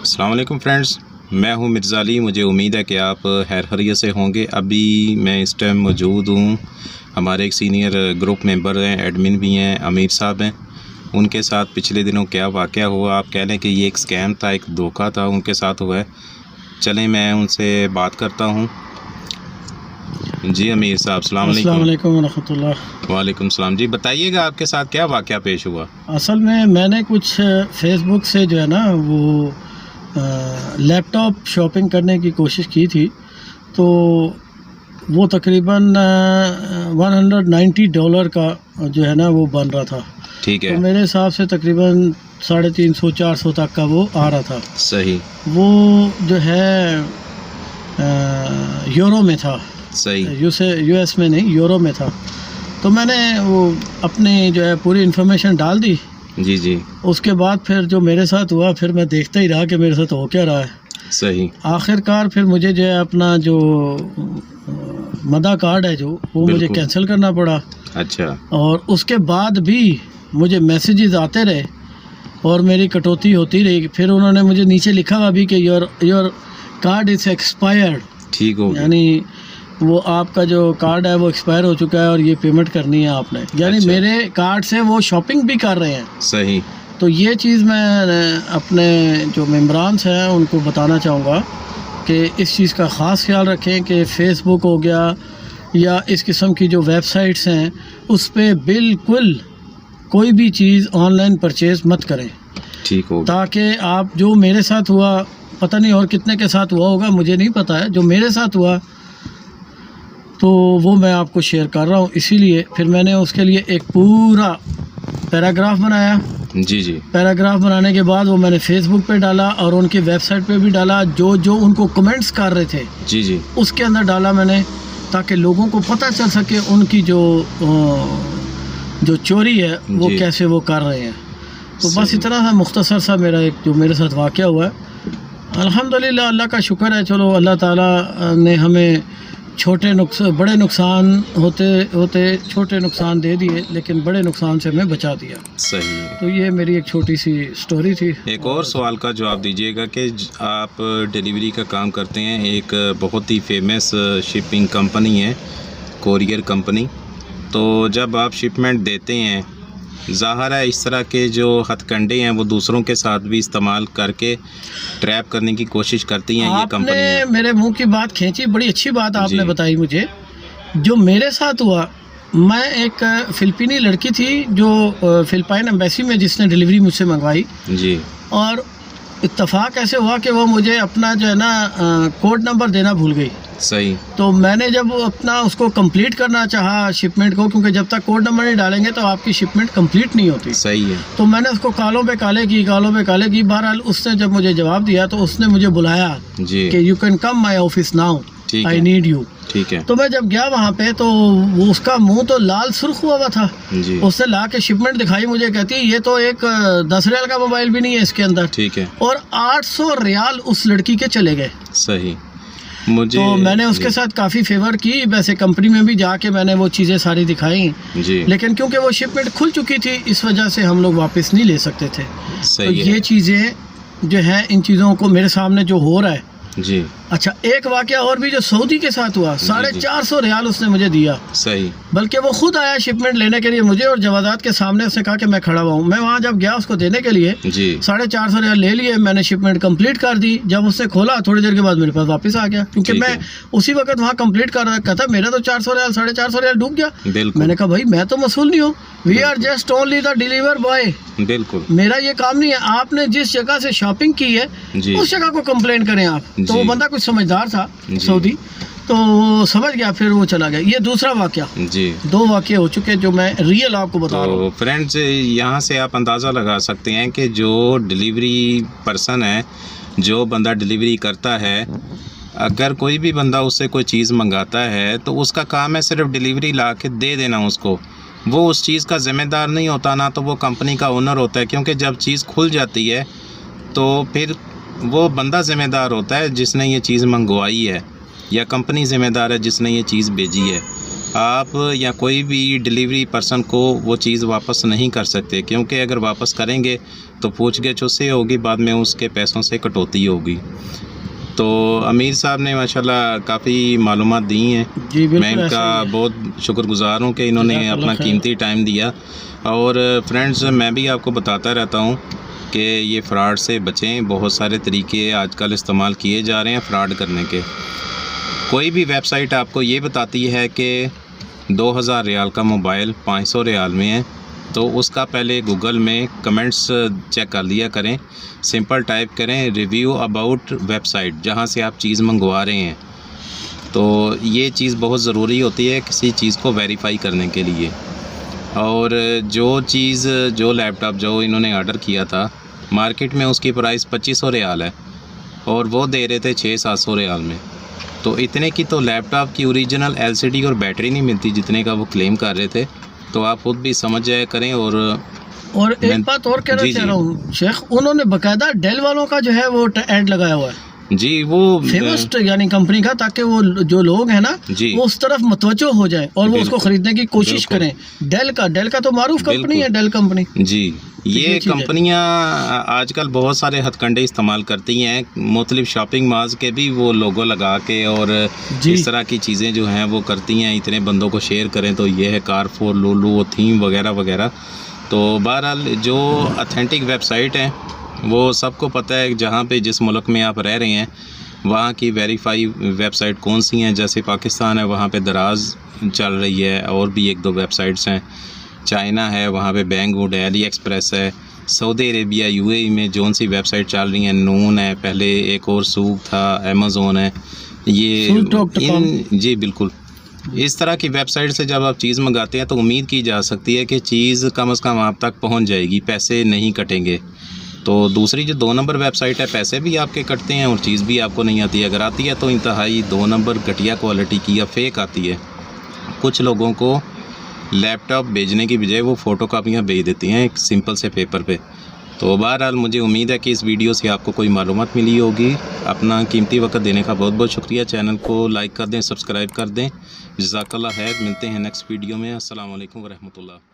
अस्सलाम वालेकुम फ्रेंड्स, मैं हूं मिर्ज़ा अली। मुझे उम्मीद है कि आप खैर खैरियत से होंगे। अभी मैं इस टाइम मौजूद हूं, हमारे एक सीनियर ग्रुप मेंबर हैं, एडमिन भी हैं, अमीर साहब हैं। उनके साथ पिछले दिनों क्या वाक़या हुआ, आप कह लें कि ये एक स्कैम था, एक धोखा था, उनके साथ हुआ है। चलें मैं उनसे बात करता हूँ। जी अमीर साहब, अस्सलाम वालेकुम रहमतुल्लाह। वालेकुम सलाम। जी बताइएगा आपके साथ क्या वाक़या पेश हुआ। असल में मैंने कुछ फेसबुक से जो है ना वो लैपटॉप शॉपिंग करने की कोशिश की थी, तो वो तकरीबन $190 का जो है ना वो बन रहा था। ठीक है। तो मेरे हिसाब से तकरीबन 350-400 तक का वो आ रहा था। सही। वो जो है यूरो में था। सही। यूएस में नहीं, यूरो में था। तो मैंने वो अपनी जो है पूरी इन्फॉर्मेशन डाल दी। जी जी। उसके बाद फिर जो मेरे साथ हुआ, फिर मैं देखता ही रहा कि मेरे साथ हो क्या रहा है। सही। आखिरकार फिर मुझे जो है अपना जो मदा कार्ड है जो वो मुझे कैंसिल करना पड़ा। अच्छा। और उसके बाद भी मुझे मैसेजेस आते रहे और मेरी कटौती होती रही। फिर उन्होंने मुझे नीचे लिखा हुआ भी कि योर कार्ड इज़ एक्सपायर्ड। ठीक हो, यानी वो आपका जो कार्ड है वो एक्सपायर हो चुका है और ये पेमेंट करनी है आपने। यानी अच्छा। मेरे कार्ड से वो शॉपिंग भी कर रहे हैं। सही। तो ये चीज़ मैं अपने जो मेम्बरान हैं उनको बताना चाहूँगा कि इस चीज़ का ख़ास ख्याल रखें कि फ़ेसबुक हो गया या इस किस्म की जो वेबसाइट्स हैं उस पर बिल्कुल कोई भी चीज़ ऑनलाइन परचेज़ मत करें। ठीक हो। ताकि आप जो मेरे साथ हुआ, पता नहीं और कितने के साथ हुआ होगा, मुझे नहीं पता है, जो मेरे साथ हुआ तो वो मैं आपको शेयर कर रहा हूँ। इसीलिए फिर मैंने उसके लिए एक पूरा पैराग्राफ बनाया। जी जी। पैराग्राफ बनाने के बाद वो मैंने फेसबुक पे डाला और उनकी वेबसाइट पे भी डाला। जो जो उनको कमेंट्स कर रहे थे जी जी उसके अंदर डाला मैंने, ताकि लोगों को पता चल सके उनकी जो चोरी है वो कैसे वो कर रहे हैं। तो बस इतना सा मुख्तसर सा मेरा एक जो मेरे साथ वाक़या हुआ है। अल्हम्दुलिल्लाह, अल्लाह का शुक्र है। चलो अल्लाह ताला ने हमें बड़े नुकसान होते छोटे नुकसान दे दिए, लेकिन बड़े नुकसान से हमें बचा दिया। सही। तो ये मेरी एक छोटी सी स्टोरी थी। एक और सवाल का जवाब दीजिएगा कि आप डिलीवरी का काम करते हैं, एक बहुत ही फेमस शिपिंग कंपनी है, कोरियर कंपनी। तो जब आप शिपमेंट देते हैं, ज़ाहिर है इस तरह के जो हथकंडे हैं वो दूसरों के साथ भी इस्तेमाल करके ट्रैप करने की कोशिश करती हैं ये कंपनियां। आपने मेरे मुंह की बात खींची, बड़ी अच्छी बात आपने बताई मुझे। जो मेरे साथ हुआ, मैं एक फ़िलिपीनी लड़की थी जो फ़िलिपाइन एम्बेसी में जिसने डिलीवरी मुझसे मंगवाई जी। और इत्तेफाक ऐसे हुआ कि वो मुझे अपना जो है ना कोड नंबर देना भूल गई। सही। तो मैंने जब अपना उसको कंप्लीट करना चाहा शिपमेंट को, क्योंकि जब तक कोड नंबर नहीं डालेंगे तो आपकी शिपमेंट कंप्लीट नहीं होती। सही है। तो मैंने उसको कालों पे काले की। बहरहाल उसने जब मुझे जवाब दिया तो उसने मुझे बुलाया कि you can come my office now, I need you. ठीक है। तो मैं जब गया वहाँ पे तो वो उसका मुंह तो लाल सुर्ख हुआ था जी। उसने ला के शिपमेंट दिखाई मुझे, कहती है ये तो एक 10 रियाल का मोबाइल भी नहीं है इसके अंदर। ठीक है। और 800 रियाल उस लड़की के चले गए। सही। मुझे तो मैंने उसके साथ काफ़ी फेवर की। वैसे कंपनी में भी जाके मैंने वो चीज़ें सारी दिखाई जी, लेकिन क्योंकि वो शिपमेंट खुल चुकी थी इस वजह से हम लोग वापस नहीं ले सकते थे। सही। तो ये चीज़ें जो हैं, इन चीज़ों को मेरे सामने जो हो रहा है जी। अच्छा, एक वाकया और भी जो सऊदी के साथ हुआ, 450 रियाल उसने मुझे दिया। सही। बल्कि वो खुद आया शिपमेंट लेने के लिए मुझे, और जवादात के सामने उसने कहा कि मैं खड़ा हुआ हूँ। मैं वहाँ जब गया उसको देने के लिए जी, 450 रियाल ले लिए। मैंने शिपमेंट कंप्लीट कर दी। जब उसने खोला थोड़ी देर के बाद मेरे पास वापस आ गया, क्योंकि मैं उसी वक्त वहाँ कंप्लीट कर रखा था। मेरा तो 400 रियाल 450 रियाल डूब गया। मैंने कहा भाई मैं तो मसूल नहीं हूँ, we are just only the deliver boy. बिल्कुल, मेरा ये काम नहीं है। आपने जिस जगह से शॉपिंग की है उस जगह को कंप्लेन करें आप। तो वो बंदा कुछ समझदार था सऊदी, तो वो समझ गया, फिर वो चला गया। ये दूसरा वाकया जी। 2 वाकये हो चुके जो मैं रियल आपको बता रहा हूँ। फ्रेंड्स, यहाँ से आप अंदाज़ा लगा सकते हैं कि जो डिलीवरी पर्सन है, जो बंदा डिलीवरी करता है, अगर कोई भी बंदा उससे कोई चीज़ मंगाता है तो उसका काम है सिर्फ डिलीवरी ला के दे देना उसको। वो उस चीज़ का ज़िम्मेदार नहीं होता, ना तो वो कंपनी का ओनर होता है, क्योंकि जब चीज़ खुल जाती है तो फिर वो बंदा ज़िम्मेदार होता है जिसने ये चीज़ मंगवाई है, या कंपनी ज़िम्मेदार है जिसने ये चीज़ भेजी है। आप या कोई भी डिलीवरी पर्सन को वो चीज़ वापस नहीं कर सकते, क्योंकि अगर वापस करेंगे तो पूछगिछ उससे होगी, बाद में उसके पैसों से कटौती होगी। तो अमीर साहब ने माशाल्लाह काफ़ी मालूमात दी हैं। मैं इनका बहुत शुक्रगुज़ार हूँ कि इन्होंने अपना कीमती टाइम दिया। और फ्रेंड्स, मैं भी आपको बताता रहता हूँ कि ये फ़्रॉड से बचें। बहुत सारे तरीके आजकल इस्तेमाल किए जा रहे हैं फ़्रॉड करने के। कोई भी वेबसाइट आपको ये बताती है कि 2000 रियाल का मोबाइल 500 रियाल में है, तो उसका पहले गूगल में कमेंट्स चेक कर लिया करें। सिंपल टाइप करें रिव्यू अबाउट वेबसाइट जहां से आप चीज़ मंगवा रहे हैं। तो ये चीज़ बहुत ज़रूरी होती है किसी चीज़ को वेरीफाई करने के लिए। और जो लैपटॉप जो इन्होंने ऑर्डर किया था, मार्केट में उसकी प्राइस 2500 रियाल है और वो दे रहे थे 600-700 रियाल में। तो इतने की तो लैपटॉप की ओरिजिनल एलसीडी और बैटरी नहीं मिलती जितने का वो क्लेम कर रहे थे। तो आप खुद भी समझ जाया करें। और एक बात और कहना चाह रहा हूँ शेख, उन्होंने बकायदा डेल वालों का जो है वो ऐड लगाया हुआ है जी, वो फेमस यानी कंपनी का, ताकि वो जो लोग हैं ना वो उस तरफ मुतवज्जो हो जाए और वो उसको खरीदने की कोशिश करें। डेल का तो मारूफ कंपनी है, डेल कंपनी जी। ये कंपनियां आजकल बहुत सारे हथकंडे इस्तेमाल करती हैं, मुख्तलिफ शॉपिंग मॉल्स के भी वो लोगो लगा के और इस तरह की चीज़ें जो हैं वो करती हैं। इतने बंदों को शेयर करें तो ये है कारफोर, लुलु, थीम वगैरह वगैरह। तो बहरहाल जो ऑथेंटिक वेबसाइट है वो सबको पता है, जहाँ पे जिस मुल्क में आप रह रहे हैं वहाँ की वेरीफाई वेबसाइट कौन सी हैं। जैसे पाकिस्तान है, वहाँ पे दराज चल रही है, और भी 1-2 वेबसाइट्स हैं। चाइना है, वहाँ पे बैंगवुड है, अली एक्सप्रेस है। सऊदी अरेबिया, यूएई में जौन सी वेबसाइट चल रही हैं, नून है, पहले एक और सूक था, अमेज़ोन है, ये जी बिल्कुल। इस तरह की वेबसाइट से जब आप चीज़ मंगाते हैं तो उम्मीद की जा सकती है कि चीज़ कम से कम आप तक पहुँच जाएगी, पैसे नहीं कटेंगे। तो दूसरी जो 2 नंबर वेबसाइट है, पैसे भी आपके कटते हैं और चीज़ भी आपको नहीं आती है। अगर आती है तो इंतहाई 2 नंबर घटिया क्वालिटी की या फेक आती है। कुछ लोगों को लैपटॉप भेजने की बजाय वो फ़ोटोकॉपियाँ भेज देती हैं एक सिंपल से पेपर पे। तो बहरहाल मुझे उम्मीद है कि इस वीडियो से आपको कोई मालूमात मिली होगी। अपना कीमती वक्त देने का बहुत बहुत शुक्रिया। चैनल को लाइक कर दें, सब्सक्राइब कर दें। जज़ाकल्लाह खैर। मिलते हैं नेक्स्ट वीडियो में। अस्सलाम वालेकुम व रहमतुल्लाह।